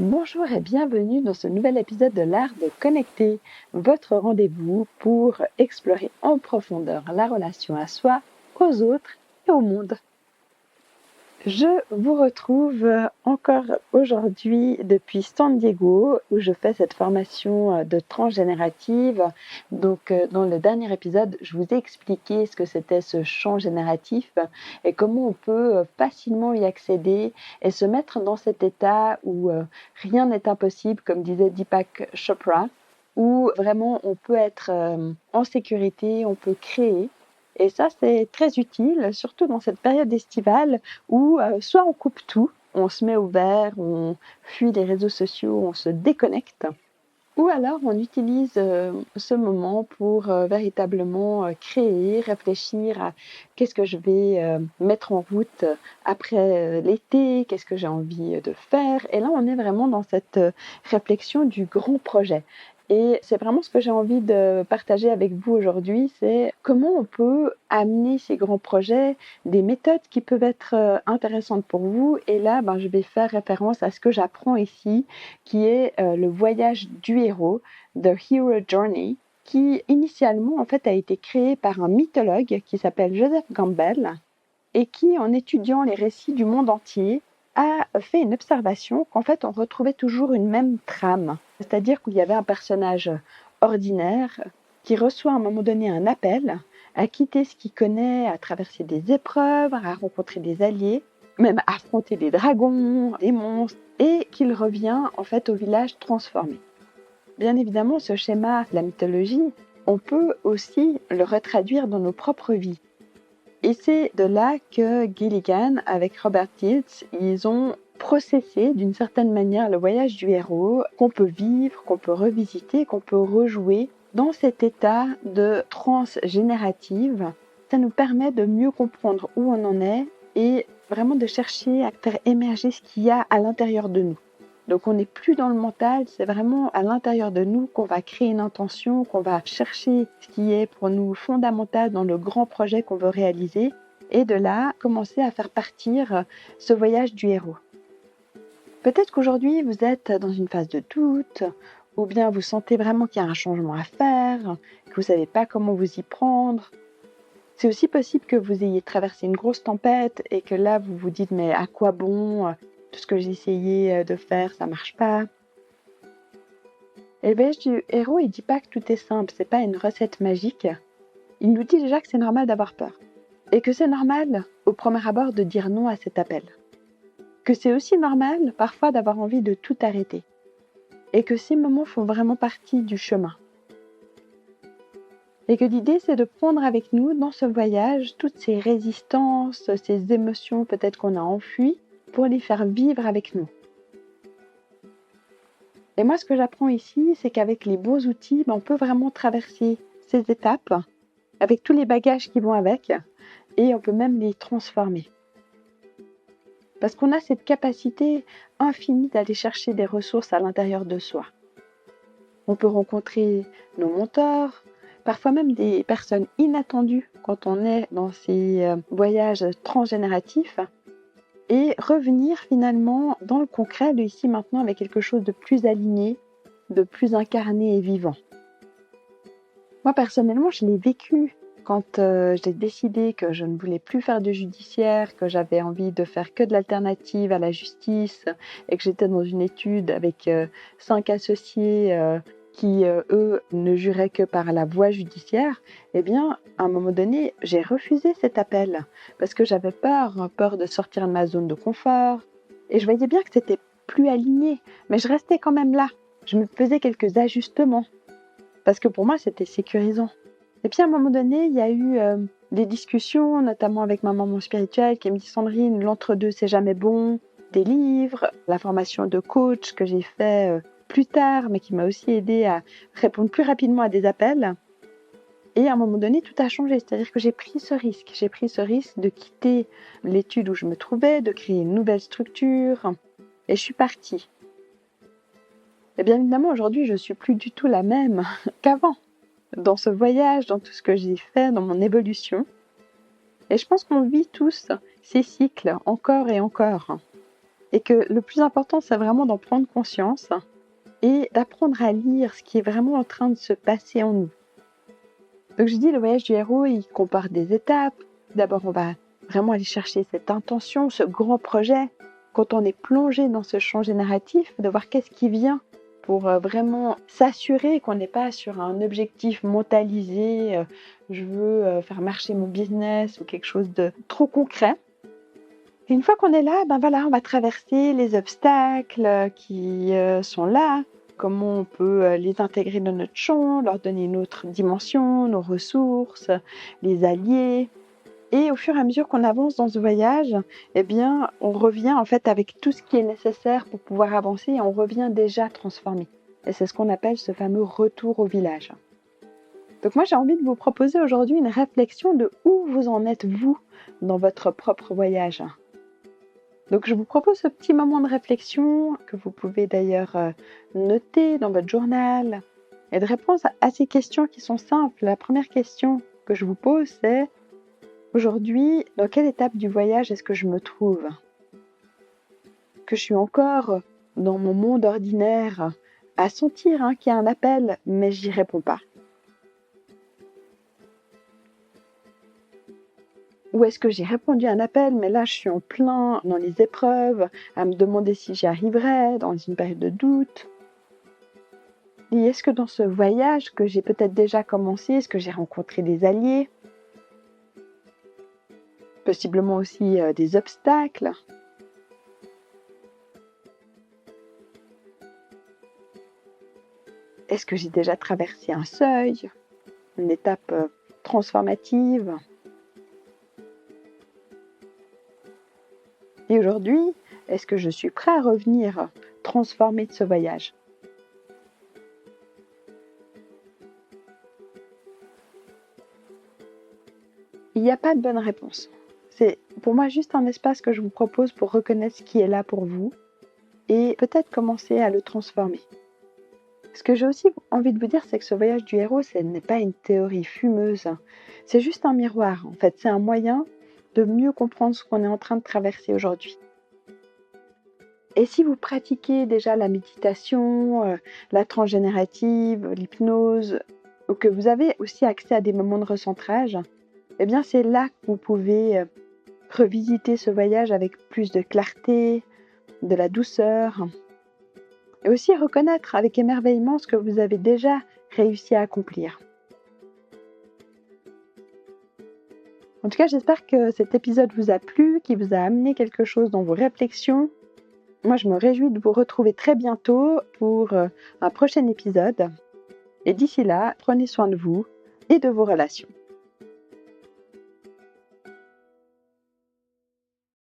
Bonjour et bienvenue dans ce nouvel épisode de l'art de connecter, votre rendez-vous pour explorer en profondeur la relation à soi, aux autres et au monde. Je vous retrouve encore aujourd'hui depuis San Diego où je fais cette formation de transgénérative. Donc dans le dernier épisode, je vous ai expliqué ce que c'était ce champ génératif et comment on peut facilement y accéder et se mettre dans cet état où rien n'est impossible, comme disait Deepak Chopra, où vraiment on peut être en sécurité, on peut créer. Et ça, c'est très utile, surtout dans cette période estivale où soit on coupe tout, on se met au vert, on fuit les réseaux sociaux, on se déconnecte, ou alors on utilise ce moment pour véritablement créer, réfléchir à qu'est-ce que je vais mettre en route après l'été, qu'est-ce que j'ai envie de faire. Et là, on est vraiment dans cette réflexion du grand projet. Et c'est vraiment ce que j'ai envie de partager avec vous aujourd'hui, c'est comment on peut amener ces grands projets, des méthodes qui peuvent être intéressantes pour vous. Et là, je vais faire référence à ce que j'apprends ici, qui est le voyage du héros, The Hero Journey, qui initialement en fait a été créé par un mythologue qui s'appelle Joseph Campbell et qui, en étudiant les récits du monde entier, a fait une observation qu'en fait on retrouvait toujours une même trame. C'est-à-dire qu'il y avait un personnage ordinaire qui reçoit à un moment donné un appel à quitter ce qu'il connaît, à traverser des épreuves, à rencontrer des alliés, même affronter des dragons, des monstres, et qu'il revient en fait au village transformé. Bien évidemment, ce schéma de la mythologie, on peut aussi le retraduire dans nos propres vies. Et c'est de là que Gilligan, avec Robert Dilts, ils ont processé d'une certaine manière le voyage du héros, qu'on peut vivre, qu'on peut revisiter, qu'on peut rejouer dans cet état de transe générative. Ça nous permet de mieux comprendre où on en est et vraiment de chercher à faire émerger ce qu'il y a à l'intérieur de nous. Donc on n'est plus dans le mental, c'est vraiment à l'intérieur de nous qu'on va créer une intention, qu'on va chercher ce qui est pour nous fondamental dans le grand projet qu'on veut réaliser et de là commencer à faire partir ce voyage du héros. Peut-être qu'aujourd'hui vous êtes dans une phase de doute ou bien vous sentez vraiment qu'il y a un changement à faire, que vous ne savez pas comment vous y prendre. C'est aussi possible que vous ayez traversé une grosse tempête et que là vous vous dites mais à quoi bon ? Tout ce que j'ai essayé de faire, ça marche pas. Et le voyage du héros, il dit pas que tout est simple, c'est pas une recette magique. Il nous dit déjà que c'est normal d'avoir peur. Et que c'est normal, au premier abord, de dire non à cet appel. Que c'est aussi normal, parfois, d'avoir envie de tout arrêter. Et que ces moments font vraiment partie du chemin. Et que l'idée, c'est de prendre avec nous, dans ce voyage, toutes ces résistances, ces émotions peut-être qu'on a enfuies, pour les faire vivre avec nous. Et moi, ce que j'apprends ici, c'est qu'avec les bons outils, on peut vraiment traverser ces étapes avec tous les bagages qui vont avec et on peut même les transformer. Parce qu'on a cette capacité infinie d'aller chercher des ressources à l'intérieur de soi. On peut rencontrer nos mentors, parfois même des personnes inattendues quand on est dans ces voyages transgénératifs et revenir finalement dans le concret de ici maintenant avec quelque chose de plus aligné, de plus incarné et vivant. Moi personnellement, je l'ai vécu quand j'ai décidé que je ne voulais plus faire de judiciaire, que j'avais envie de faire que de l'alternative à la justice et que j'étais dans une étude avec 5 associés qui, eux, ne juraient que par la voie judiciaire, eh bien, à un moment donné, j'ai refusé cet appel parce que j'avais peur de sortir de ma zone de confort. Et je voyais bien que c'était plus aligné, mais je restais quand même là. Je me faisais quelques ajustements parce que pour moi, c'était sécurisant. Et puis, à un moment donné, il y a eu des discussions, notamment avec ma maman spirituelle qui me dit « Sandrine, l'entre-deux, c'est jamais bon ». Des livres, la formation de coach que j'ai fait plus tard, mais qui m'a aussi aidé à répondre plus rapidement à des appels. Et à un moment donné, tout a changé. C'est-à-dire que j'ai pris ce risque. J'ai pris ce risque de quitter l'étude où je me trouvais, de créer une nouvelle structure. Et je suis partie. Et bien évidemment, aujourd'hui, je ne suis plus du tout la même qu'avant. Dans ce voyage, dans tout ce que j'ai fait, dans mon évolution. Et je pense qu'on vit tous ces cycles encore et encore. et que le plus important, c'est vraiment d'en prendre conscience et d'apprendre à lire ce qui est vraiment en train de se passer en nous. Donc je dis, le voyage du héros, il compare des étapes. D'abord, on va vraiment aller chercher cette intention, ce grand projet. Quand on est plongé dans ce champ génératif, de voir qu'est-ce qui vient pour vraiment s'assurer qu'on n'est pas sur un objectif mentalisé, je veux faire marcher mon business ou quelque chose de trop concret. Et une fois qu'on est là, on va traverser les obstacles qui sont là. Comment on peut les intégrer dans notre champ, leur donner une autre dimension, nos ressources, les allier. Et au fur et à mesure qu'on avance dans ce voyage, on revient en fait avec tout ce qui est nécessaire pour pouvoir avancer et on revient déjà transformé. Et c'est ce qu'on appelle ce fameux retour au village. Donc moi, j'ai envie de vous proposer aujourd'hui une réflexion de où vous en êtes, vous, dans votre propre voyage. Donc je vous propose ce petit moment de réflexion que vous pouvez d'ailleurs noter dans votre journal et de répondre à ces questions qui sont simples. La première question que je vous pose, c'est aujourd'hui, dans quelle étape du voyage est-ce que je me trouve ? Que je suis encore dans mon monde ordinaire à sentir qu'il y a un appel, mais j'y réponds pas. Ou est-ce que j'ai répondu à un appel, mais là je suis en plein dans les épreuves, à me demander si j'y arriverai, dans une période de doute. Et est-ce que dans ce voyage que j'ai peut-être déjà commencé, est-ce que j'ai rencontré des alliés ? Possiblement aussi des obstacles. Est-ce que j'ai déjà traversé un seuil, une étape transformative ? Et aujourd'hui, est-ce que je suis prêt à revenir transformé de ce voyage ? Il n'y a pas de bonne réponse. C'est pour moi juste un espace que je vous propose pour reconnaître ce qui est là pour vous et peut-être commencer à le transformer. Ce que j'ai aussi envie de vous dire, c'est que ce voyage du héros, ce n'est pas une théorie fumeuse. C'est juste un miroir, en fait. C'est un moyen de mieux comprendre ce qu'on est en train de traverser aujourd'hui. Et si vous pratiquez déjà la méditation, la transgénérative, l'hypnose, ou que vous avez aussi accès à des moments de recentrage, c'est là que vous pouvez revisiter ce voyage avec plus de clarté, de la douceur, et aussi reconnaître avec émerveillement ce que vous avez déjà réussi à accomplir. En tout cas, j'espère que cet épisode vous a plu, qu'il vous a amené quelque chose dans vos réflexions. Moi, je me réjouis de vous retrouver très bientôt pour un prochain épisode. Et d'ici là, prenez soin de vous et de vos relations.